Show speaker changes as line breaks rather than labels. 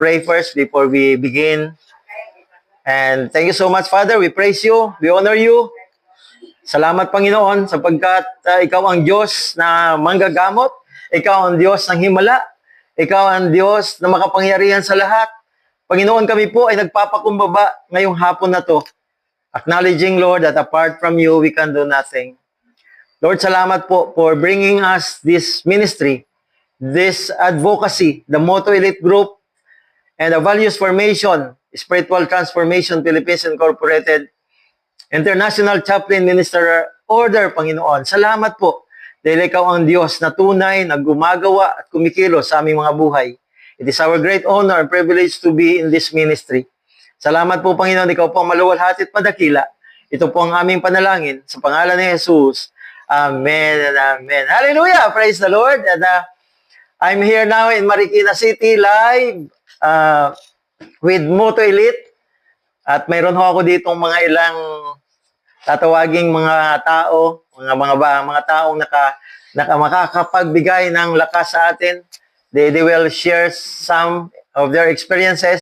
pray first before we begin. And thank you so much, Father. We praise you. We honor you. Salamat, Panginoon, sapagkat ikaw ang Diyos na manggagamot. Ikaw ang Diyos ng himala. Ikaw ang Diyos na makapangyarihan sa lahat. Panginoon, kami po ay nagpapakumbaba ngayong hapon na to, acknowledging, Lord, that apart from you, we can do nothing. Lord, salamat po for bringing us this ministry, this advocacy, the Moto Elite Group, and the Values Formation, Spiritual Transformation Philippines Incorporated, International Chaplain Minister Order, Panginoon. Salamat po dahil ikaw ang Diyos na tunay na gumagawa at kumikilos sa aming mga buhay. It is our great honor and privilege to be in this ministry. Salamat po, Panginoon, ikaw po ang maluwalhati at madakila. Ito po ang aming panalangin sa pangalan ni Jesus. Amen and amen. Hallelujah! Praise the Lord. And I'm here now in Marikina City live with Moto Elite. At mayroon ho ako ditong mga ilang tatawaging mga tao, mga taong makakapagbigay ng lakas sa atin. They will share some of their experiences.